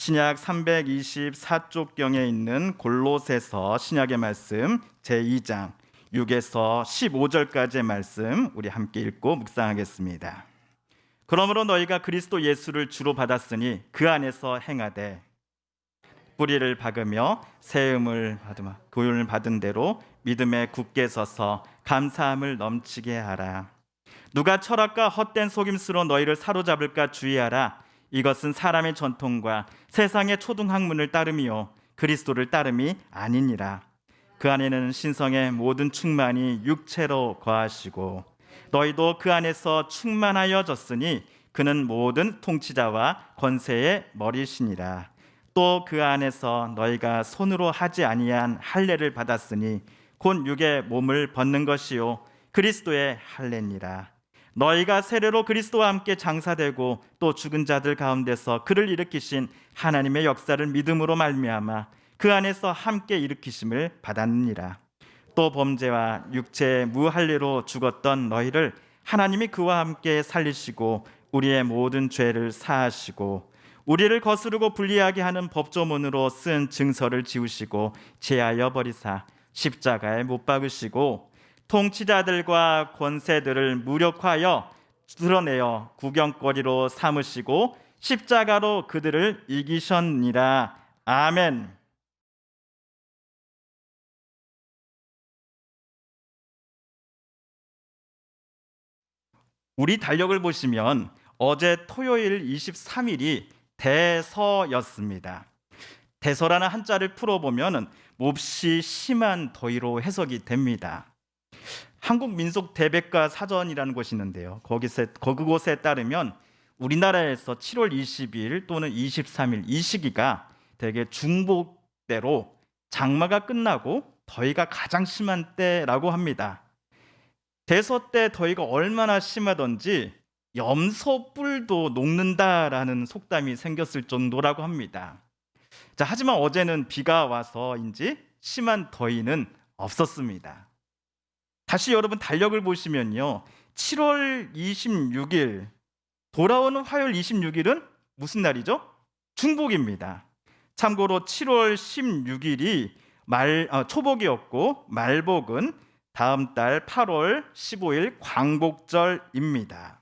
신약 324쪽경에 있는 골로새서 신약의 말씀 제2장 6에서 15절까지의 말씀 우리 함께 읽고 묵상하겠습니다. 그러므로 너희가 그리스도 예수를 주로 받았으니 그 안에서 행하되 뿌리를 박으며 세움을 받으며 교훈을 받은 대로 믿음에 굳게 서서 감사함을 넘치게 하라. 누가 철학과 헛된 속임수로 너희를 사로잡을까 주의하라. 이것은 사람의 전통과 세상의 초등학문을 따름이요 그리스도를 따름이 아니니라. 그 안에는 신성의 모든 충만이 육체로 거하시고 너희도 그 안에서 충만하여졌으니 그는 모든 통치자와 권세의 머리시니라. 또 그 안에서 너희가 손으로 하지 아니한 할례를 받았으니 곧 육의 몸을 벗는 것이요 그리스도의 할례니라. 너희가 세례로 그리스도와 함께 장사되고 또 죽은 자들 가운데서 그를 일으키신 하나님의 역사를 믿음으로 말미암아 그 안에서 함께 일으키심을 받았느니라. 또 범죄와 육체의 무할례로 죽었던 너희를 하나님이 그와 함께 살리시고 우리의 모든 죄를 사하시고 우리를 거스르고 불리하게 하는 법조문으로 쓴 증서를 지우시고 제하여 버리사 십자가에 못 박으시고 통치자들과 권세들을 무력화하여 드러내어 구경거리로 삼으시고 십자가로 그들을 이기셨니라. 아멘. 우리 달력을 보시면 어제 토요일 23일이 대서였습니다. 대서라는 한자를 풀어보면 몹시 심한 더위로 해석이 됩니다. 한국민속대백과 사전이라는 곳이 있는데요. 그곳에 따르면 우리나라에서 7월 20일 또는 23일 이 시기가 되게 중복대로 장마가 끝나고 더위가 가장 심한 때라고 합니다. 대서 때 더위가 얼마나 심하던지 염소 뿔도 녹는다라는 속담이 생겼을 정도라고 합니다. 자, 하지만 어제는 비가 와서인지 심한 더위는 없었습니다. 다시 여러분 달력을 보시면요, 7월 26일 돌아오는 화요일 26일은 무슨 날이죠? 중복입니다. 참고로 7월 16일이 초복이었고 말복은 다음 달 8월 15일 광복절입니다.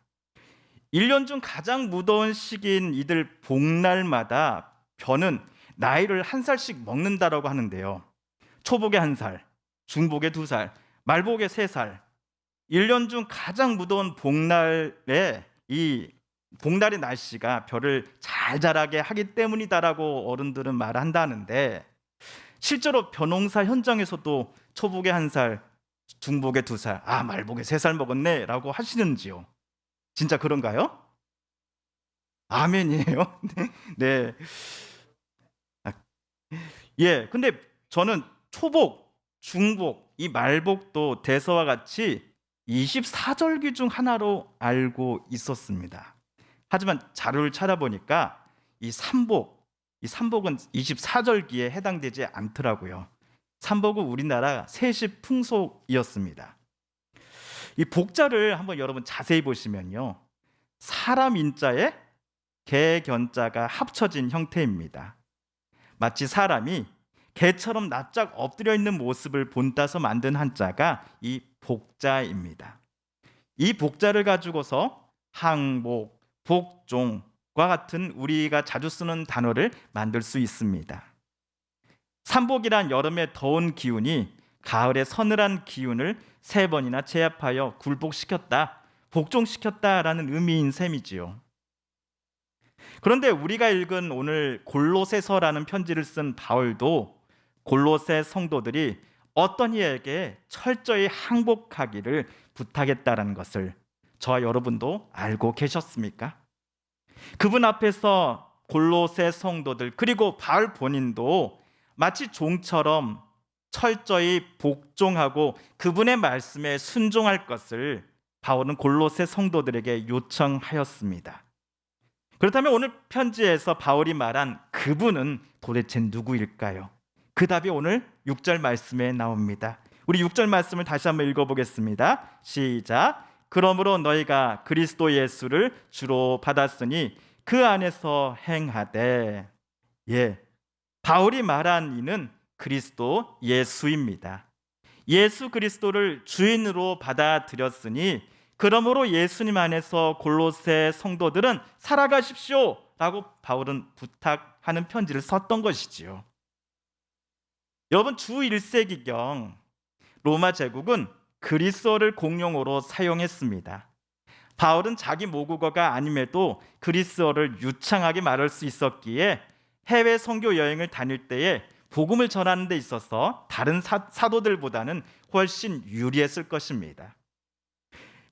1년 중 가장 무더운 시기인 이들 복날마다 벼는 나이를 한 살씩 먹는다라고 하는데요. 초복에 1살, 중복에 2살, 말복에 3살. 1년 중 가장 무더운 복날에 이 복날의 날씨가 벼를 잘 자라게 하기 때문이다라고 어른들은 말한다는데 실제로 벼농사 현장에서도 초복에 1살, 중복에 2살, 말복에 3살 먹었네 라고 하시는지요? 진짜 그런가요? 아멘이에요. 네. 예, 근데 저는 초복, 중복, 이 말복도 대서와 같이 24절기 중 하나로 알고 있었습니다. 하지만 자료를 찾아보니까 이 삼복은 24절기에 해당되지 않더라고요. 삼복은 우리나라 세시 풍속이었습니다. 이 복자를 한번 여러분 자세히 보시면요, 사람 인자에 개 견자가 합쳐진 형태입니다. 마치 사람이 개처럼 납작 엎드려 있는 모습을 본따서 만든 한자가 이 복자입니다. 이 복자를 가지고서 항복, 복종과 같은 우리가 자주 쓰는 단어를 만들 수 있습니다. 삼복이란 여름의 더운 기운이 가을의 서늘한 기운을 3번이나 제압하여 굴복시켰다, 복종시켰다라는 의미인 셈이지요. 그런데 우리가 읽은 오늘 골로새서라는 편지를 쓴 바울도 골로새 성도들이 어떤 이에게 철저히 항복하기를 부탁했다는 것을 저와 여러분도 알고 계셨습니까? 그분 앞에서 골로새 성도들 그리고 바울 본인도 마치 종처럼 철저히 복종하고 그분의 말씀에 순종할 것을 바울은 골로새 성도들에게 요청하였습니다. 그렇다면 오늘 편지에서 바울이 말한 그분은 도대체 누구일까요? 그 답이 오늘 6절 말씀에 나옵니다. 우리 6절 말씀을 다시 한번 읽어보겠습니다. 시작. 그러므로 너희가 그리스도 예수를 주로 받았으니 그 안에서 행하되. 예, 바울이 말한 이는 그리스도 예수입니다. 예수 그리스도를 주인으로 받아들였으니 그러므로 예수님 안에서 골로새 성도들은 살아가십시오 라고 바울은 부탁하는 편지를 썼던 것이지요. 여러분, 주 1세기경 로마 제국은 그리스어를 공용어로 사용했습니다. 바울은 자기 모국어가 아님에도 그리스어를 유창하게 말할 수 있었기에 해외 선교 여행을 다닐 때에 복음을 전하는 데 있어서 다른 사도들보다는 훨씬 유리했을 것입니다.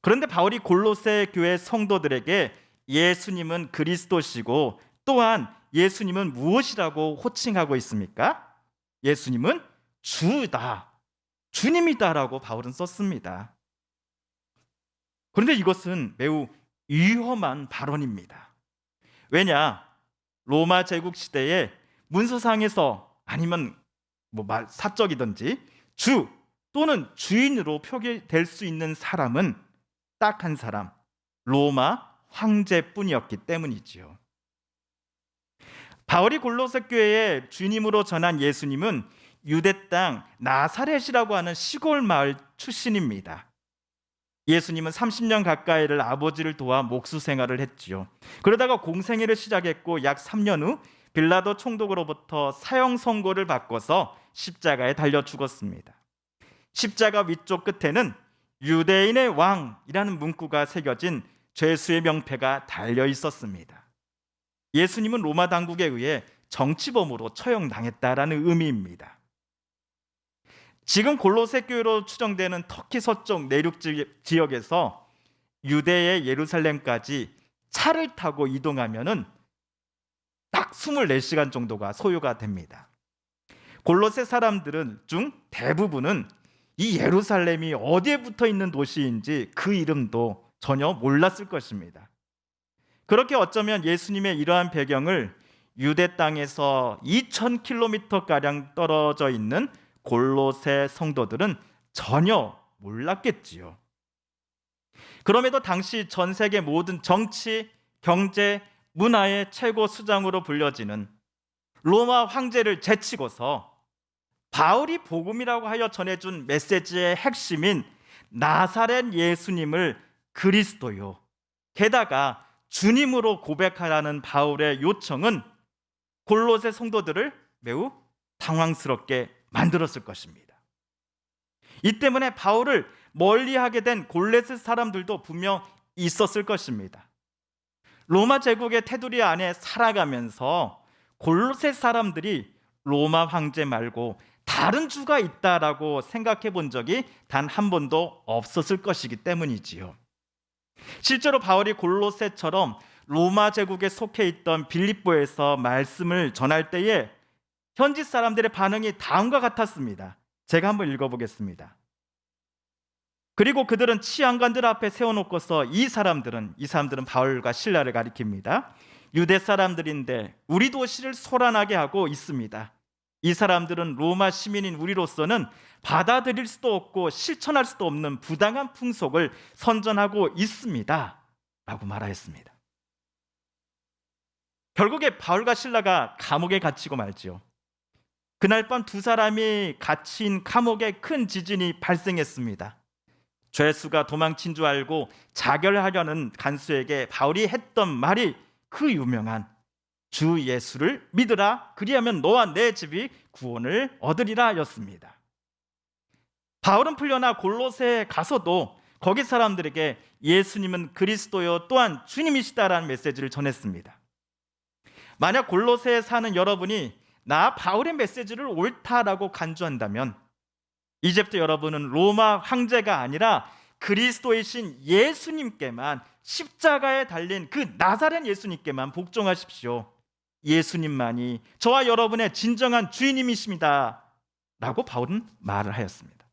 그런데 바울이 골로새 교회 성도들에게 예수님은 그리스도시고 또한 예수님은 무엇이라고 호칭하고 있습니까? 예수님은 주다, 주님이다라고 바울은 썼습니다. 그런데 이것은 매우 위험한 발언입니다. 왜냐? 로마 제국 시대에 문서상에서 아니면 사적이든지 주 또는 주인으로 표기될 수 있는 사람은 딱 한 사람, 로마 황제뿐이었기 때문이지요. 바울이 골로새 교회에 주님으로 전한 예수님은 유대 땅 나사렛이라고 하는 시골 마을 출신입니다. 예수님은 30년 가까이를 아버지를 도와 목수 생활을 했지요. 그러다가 공생애를 시작했고 약 3년 후 빌라도 총독으로부터 사형 선고를 받고서 십자가에 달려 죽었습니다. 십자가 위쪽 끝에는 유대인의 왕이라는 문구가 새겨진 죄수의 명패가 달려 있었습니다. 예수님은 로마 당국에 의해 정치범으로 처형당했다라는 의미입니다. 지금 골로새 교회로 추정되는 터키 서쪽 내륙 지역에서 유대의 예루살렘까지 차를 타고 이동하면은 딱 24시간 정도가 소요가 됩니다. 골로새 사람들은 중 대부분은 이 예루살렘이 어디에 붙어 있는 도시인지 그 이름도 전혀 몰랐을 것입니다. 그렇게 어쩌면 예수님의 이러한 배경을 유대 땅에서 2000km가량 떨어져 있는 골로새 성도들은 전혀 몰랐겠지요. 그럼에도 당시 전 세계 모든 정치, 경제, 문화의 최고 수장으로 불려지는 로마 황제를 제치고서 바울이 복음이라고 하여 전해준 메시지의 핵심인 나사렛 예수님을 그리스도요, 게다가 주님으로 고백하라는 바울의 요청은 골로새 성도들을 매우 당황스럽게 만들었을 것입니다. 이 때문에 바울을 멀리하게 된 골로새 사람들도 분명 있었을 것입니다. 로마 제국의 테두리 안에 살아가면서 골로새 사람들이 로마 황제 말고 다른 주가 있다라고 생각해 본 적이 단 한 번도 없었을 것이기 때문이지요. 실제로 바울이 골로새처럼 로마 제국에 속해 있던 빌립보에서 말씀을 전할 때에 현지 사람들의 반응이 다음과 같았습니다. 제가 한번 읽어보겠습니다. 그리고 그들은 치안관들 앞에 세워놓고서 이 사람들은 바울과 실라를 가리킵니다. 유대 사람들인데 우리 도시를 소란하게 하고 있습니다. 이 사람들은 로마 시민인 우리로서는 받아들일 수도 없고 실천할 수도 없는 부당한 풍속을 선전하고 있습니다 라고 말하였습니다. 결국에 바울과 실라가 감옥에 갇히고 말지요. 그날 밤 두 사람이 갇힌 감옥에 큰 지진이 발생했습니다. 죄수가 도망친 줄 알고 자결하려는 간수에게 바울이 했던 말이 그 유명한 주 예수를 믿으라, 그리하면 너와 내 집이 구원을 얻으리라 였습니다. 바울은 풀려나 골로새에 가서도 거기 사람들에게 예수님은 그리스도요 또한 주님이시다라는 메시지를 전했습니다. 만약 골로새에 사는 여러분이 나 바울의 메시지를 옳다라고 간주한다면 이제부터 여러분은 로마 황제가 아니라 그리스도이신 예수님께만, 십자가에 달린 그 나사렛 예수님께만 복종하십시오. 예수님만이 저와 여러분의 진정한 주인님이십니다 라고 바울은 말을 하였습니다.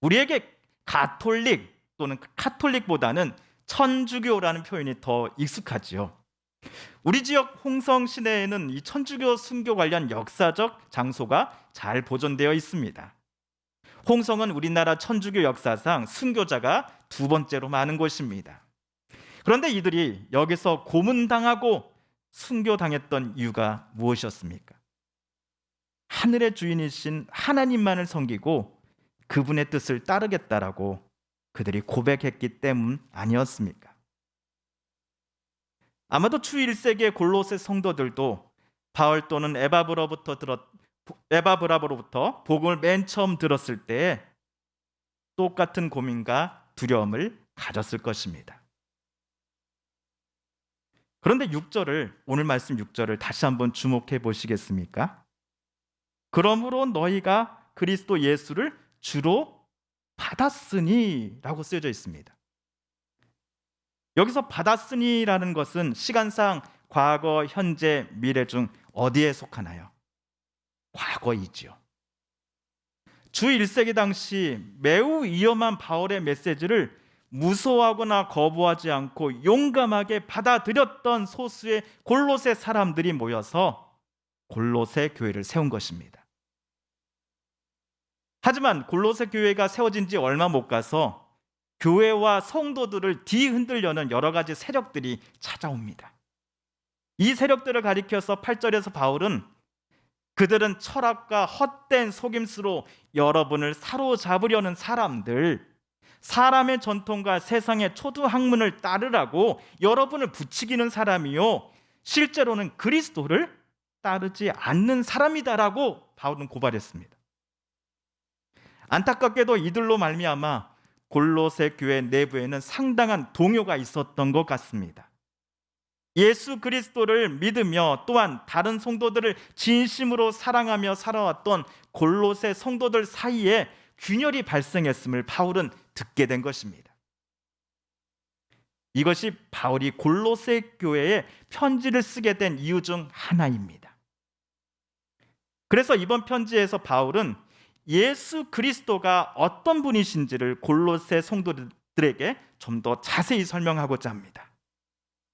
우리에게 가톨릭 또는 카톨릭보다는 천주교라는 표현이 더 익숙하지요. 우리 지역 홍성 시내에는 이 천주교 순교 관련 역사적 장소가 잘 보존되어 있습니다. 홍성은 우리나라 천주교 역사상 순교자가 두 번째로 많은 곳입니다. 그런데 이들이 여기서 고문당하고 순교당했던 이유가 무엇이었습니까? 하늘의 주인이신 하나님만을 섬기고 그분의 뜻을 따르겠다라고 그들이 고백했기 때문 아니었습니까? 아마도 주 1세기의 골로새 성도들도 바울 또는 에바브라로부터 복음을 맨 처음 들었을 때 똑같은 고민과 두려움을 가졌을 것입니다. 그런데 오늘 말씀 6절을 다시 한번 주목해 보시겠습니까? 그러므로 너희가 그리스도 예수를 주로 받았으니 라고 쓰여져 있습니다. 여기서 받았으니라는 것은 시간상 과거, 현재, 미래 중 어디에 속하나요? 과거이지요. 주 1세기 당시 매우 위험한 바울의 메시지를 무서워하거나 거부하지 않고 용감하게 받아들였던 소수의 골로새 사람들이 모여서 골로새 교회를 세운 것입니다. 하지만 골로새 교회가 세워진 지 얼마 못 가서 교회와 성도들을 뒤흔들려는 여러 가지 세력들이 찾아옵니다. 이 세력들을 가리켜서 8절에서 바울은 그들은 철학과 헛된 속임수로 여러분을 사로잡으려는 사람들, 사람의 전통과 세상의 초두 학문을 따르라고 여러분을 부추기는 사람이요, 실제로는 그리스도를 따르지 않는 사람이다라고 바울은 고발했습니다. 안타깝게도 이들로 말미암아 골로새 교회 내부에는 상당한 동요가 있었던 것 같습니다. 예수 그리스도를 믿으며 또한 다른 성도들을 진심으로 사랑하며 살아왔던 골로새 성도들 사이에 균열이 발생했음을 바울은 듣게 된 것입니다. 이것이 바울이 골로새 교회에 편지를 쓰게 된 이유 중 하나입니다. 그래서 이번 편지에서 바울은 예수 그리스도가 어떤 분이신지를 골로새 성도들에게 좀 더 자세히 설명하고자 합니다.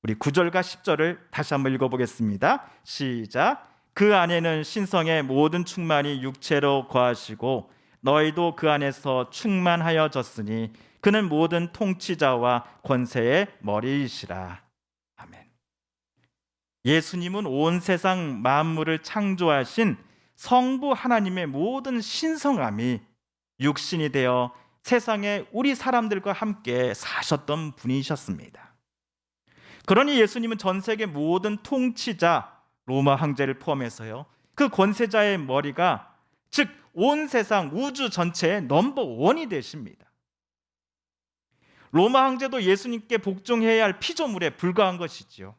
우리 9절과 10절을 다시 한번 읽어보겠습니다. 시작. 그 안에는 신성의 모든 충만이 육체로 거하시고 너희도 그 안에서 충만하여졌으니 그는 모든 통치자와 권세의 머리이시라. 아멘. 예수님은 온 세상 만물을 창조하신 성부 하나님의 모든 신성함이 육신이 되어 세상에 우리 사람들과 함께 사셨던 분이셨습니다. 그러니 예수님은 전 세계 모든 통치자 로마 황제를 포함해서요, 그 권세자의 머리가, 즉 온 세상 우주 전체의 넘버원이 되십니다. 로마 황제도 예수님께 복종해야 할 피조물에 불과한 것이지요.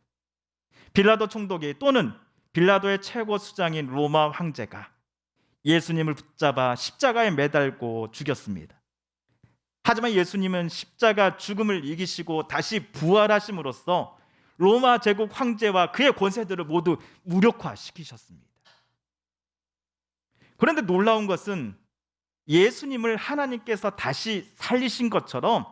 빌라도 총독이 또는 빌라도의 최고 수장인 로마 황제가 예수님을 붙잡아 십자가에 매달고 죽였습니다. 하지만 예수님은 십자가 죽음을 이기시고 다시 부활하심으로써 로마 제국 황제와 그의 권세들을 모두 무력화시키셨습니다. 그런데 놀라운 것은 예수님을 하나님께서 다시 살리신 것처럼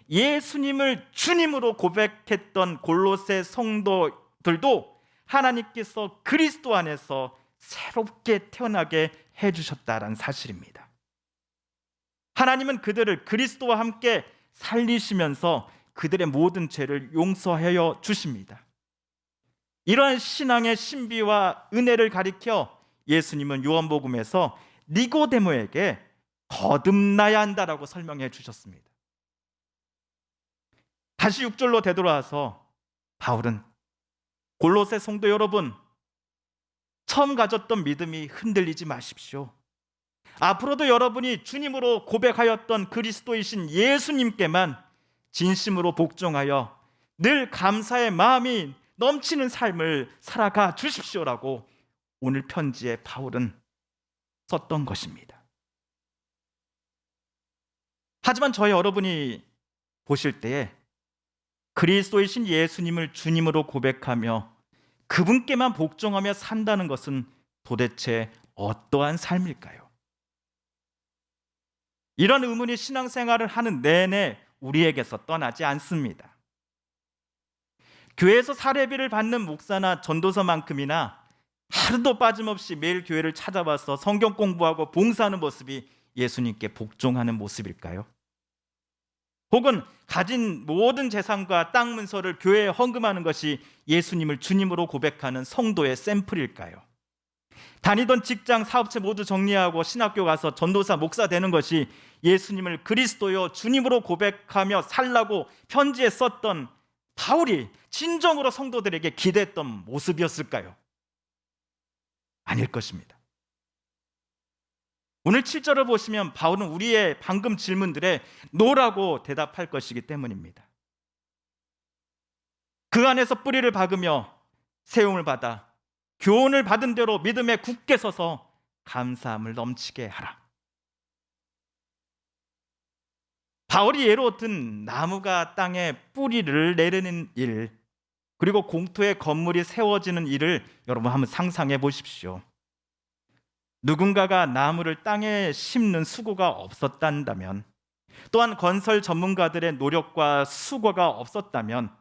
예수님을 주님으로 고백했던 골로새 성도들도 하나님께서 그리스도 안에서 새롭게 태어나게 해주셨다는 사실입니다. 하나님은 그들을 그리스도와 함께 살리시면서 그들의 모든 죄를 용서하여 주십니다. 이러한 신앙의 신비와 은혜를 가리켜 예수님은 요한복음에서 니고데모에게 거듭나야 한다라고 설명해 주셨습니다. 다시 6절로 되돌아와서 바울은 골로새 성도 여러분, 처음 가졌던 믿음이 흔들리지 마십시오. 앞으로도 여러분이 주님으로 고백하였던 그리스도이신 예수님께만 진심으로 복종하여 늘 감사의 마음이 넘치는 삶을 살아가 주십시오라고 오늘 편지에 바울은 썼던 것입니다. 하지만 저희 여러분이 보실 때에 그리스도이신 예수님을 주님으로 고백하며 그분께만 복종하며 산다는 것은 도대체 어떠한 삶일까요? 이런 의문이 신앙생활을 하는 내내 우리에게서 떠나지 않습니다. 교회에서 사례비를 받는 목사나 전도사만큼이나 하루도 빠짐없이 매일 교회를 찾아와서 성경 공부하고 봉사하는 모습이 예수님께 복종하는 모습일까요? 혹은 가진 모든 재산과 땅 문서를 교회에 헌금하는 것이 예수님을 주님으로 고백하는 성도의 샘플일까요? 다니던 직장, 사업체 모두 정리하고 신학교 가서 전도사, 목사 되는 것이 예수님을 그리스도요 주님으로 고백하며 살라고 편지에 썼던 바울이 진정으로 성도들에게 기대했던 모습이었을까요? 아닐 것입니다. 오늘 7절을 보시면 바울은 우리의 방금 질문들에 노라고 대답할 것이기 때문입니다. 그 안에서 뿌리를 박으며 세움을 받아 교훈을 받은 대로 믿음에 굳게 서서 감사함을 넘치게 하라. 바울이 예로 든 나무가 땅에 뿌리를 내리는 일, 그리고 공터에 건물이 세워지는 일을 여러분 한번 상상해 보십시오. 누군가가 나무를 땅에 심는 수고가 없었단다면, 또한 건설 전문가들의 노력과 수고가 없었다면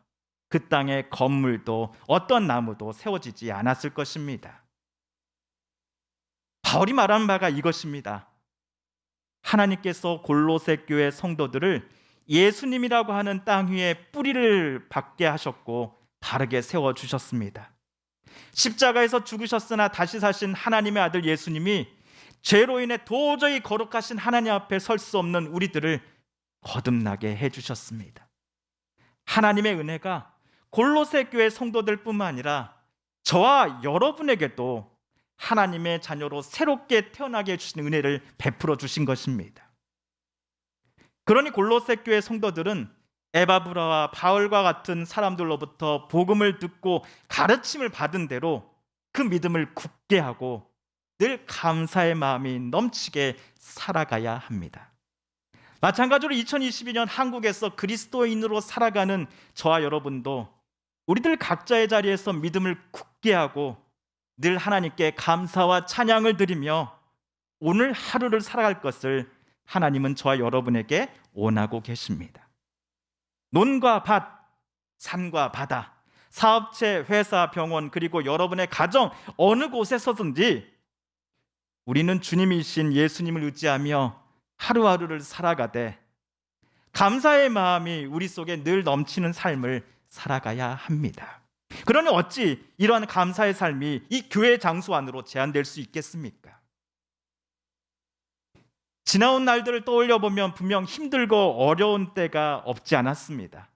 그 땅의 건물도 어떤 나무도 세워지지 않았을 것입니다. 바울이 말하는 바가 이것입니다. 하나님께서 골로새 교회 성도들을 예수님이라고 하는 땅 위에 뿌리를 박게 하셨고 바르게 세워주셨습니다. 십자가에서 죽으셨으나 다시 사신 하나님의 아들 예수님이 죄로 인해 도저히 거룩하신 하나님 앞에 설 수 없는 우리들을 거듭나게 해주셨습니다. 하나님의 은혜가 골로새 교회 성도들뿐만 아니라 저와 여러분에게도 하나님의 자녀로 새롭게 태어나게 해주신 은혜를 베풀어 주신 것입니다. 그러니 골로새 교회 성도들은 에바브라와 바울과 같은 사람들로부터 복음을 듣고 가르침을 받은 대로 그 믿음을 굳게 하고 늘 감사의 마음이 넘치게 살아가야 합니다. 마찬가지로 2022년 한국에서 그리스도인으로 살아가는 저와 여러분도 우리들 각자의 자리에서 믿음을 굳게 하고 늘 하나님께 감사와 찬양을 드리며 오늘 하루를 살아갈 것을 하나님은 저와 여러분에게 원하고 계십니다. 논과 밭, 산과 바다, 사업체, 회사, 병원, 그리고 여러분의 가정 어느 곳에서든지 우리는 주님이신 예수님을 의지하며 하루하루를 살아가되 감사의 마음이 우리 속에 늘 넘치는 삶을 살아가야 합니다. 그러니 어찌 이러한 감사의 삶이 이 교회 장소 안으로 제한될 수 있겠습니까? 지나온 날들을 떠올려 보면 분명 힘들고 어려운 때가 없지 않았습니다.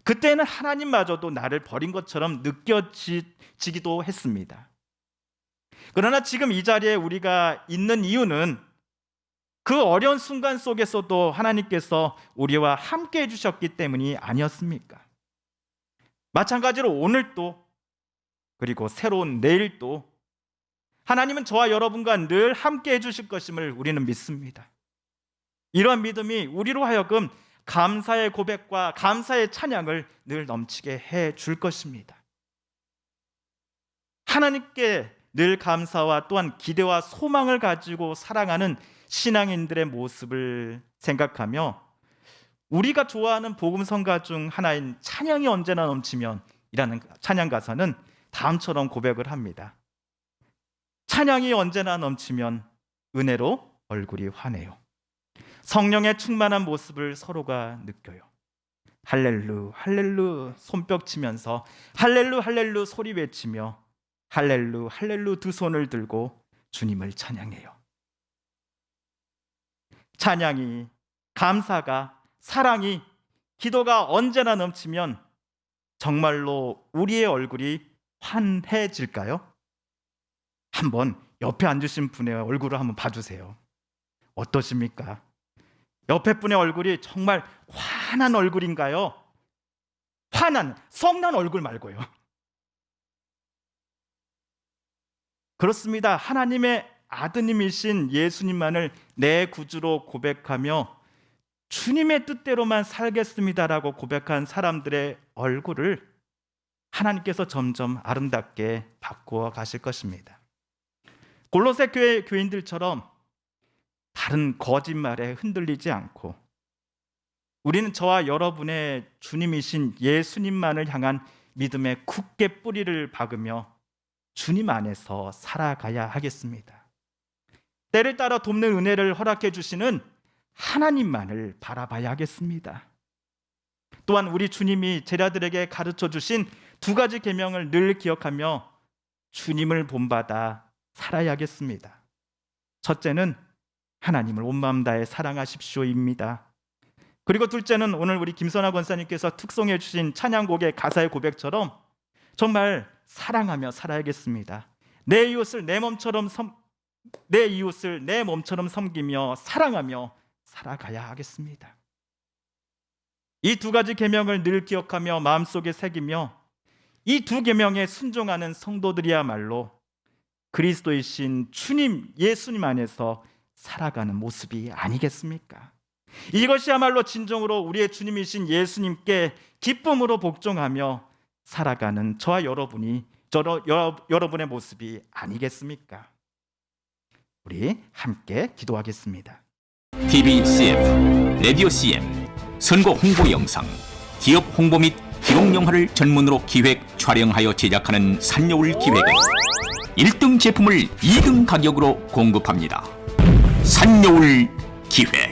그때는 하나님마저도 나를 버린 것처럼 느껴지기도 했습니다. 그러나 지금 이 자리에 우리가 있는 이유는 그 어려운 순간 속에서도 하나님께서 우리와 함께 해주셨기 때문이 아니었습니까? 마찬가지로 오늘도, 그리고 새로운 내일도 하나님은 저와 여러분과 늘 함께 해주실 것임을 우리는 믿습니다. 이러한 믿음이 우리로 하여금 감사의 고백과 감사의 찬양을 늘 넘치게 해줄 것입니다. 하나님께 늘 감사와 또한 기대와 소망을 가지고 살아가는 신앙인들의 모습을 생각하며 우리가 좋아하는 복음성가 중 하나인 찬양이 언제나 넘치면 이라는 찬양 가사는 다음처럼 고백을 합니다. 찬양이 언제나 넘치면 은혜로 얼굴이 환해요. 성령의 충만한 모습을 서로가 느껴요. 할렐루 할렐루 손뼉 치면서 할렐루 할렐루 소리 외치며 할렐루 할렐루 두 손을 들고 주님을 찬양해요. 찬양이, 감사가, 사랑이, 기도가 언제나 넘치면 정말로 우리의 얼굴이 환해질까요? 한번 옆에 앉으신 분의 얼굴을 한번 봐주세요. 어떠십니까? 옆에 분의 얼굴이 정말 환한 얼굴인가요? 환한, 성난 얼굴 말고요. 그렇습니다. 하나님의 아드님이신 예수님만을 내 구주로 고백하며 주님의 뜻대로만 살겠습니다라고 고백한 사람들의 얼굴을 하나님께서 점점 아름답게 바꾸어 가실 것입니다. 골로새 교회 교인들처럼 다른 거짓말에 흔들리지 않고 우리는 저와 여러분의 주님이신 예수님만을 향한 믿음의 굳게 뿌리를 박으며 주님 안에서 살아가야 하겠습니다. 때를 따라 돕는 은혜를 허락해 주시는 하나님만을 바라봐야 하겠습니다. 또한 우리 주님이 제자들에게 가르쳐 주신 두 가지 계명을 늘 기억하며 주님을 본받아 살아야겠습니다. 첫째는 하나님을 온 마음 다해 사랑하십시오입니다. 그리고 둘째는 오늘 우리 김선아 권사님께서 특송해 주신 찬양곡의 가사의 고백처럼 정말 사랑하며 살아야겠습니다. 내 이웃을 내 몸처럼 섬기며 사랑하며 살아가야 하겠습니다. 이 두 가지 계명을 늘 기억하며 마음속에 새기며 이 두 계명에 순종하는 성도들이야말로 그리스도이신 주님 예수님 안에서 살아가는 모습이 아니겠습니까? 이것이야말로 진정으로 우리의 주님이신 예수님께 기쁨으로 복종하며 살아가는 저와 여러분의 모습이 아니겠습니까? 우리 함께 기도하겠습니다. TV CM, 라디오 CM, 선거 홍보 영상, 기업 홍보 및 기록 영화를 전문으로 기획, 촬영하여 제작하는 산여울 기획은 1등 제품을 2등 가격으로 공급합니다. 산여울 기획.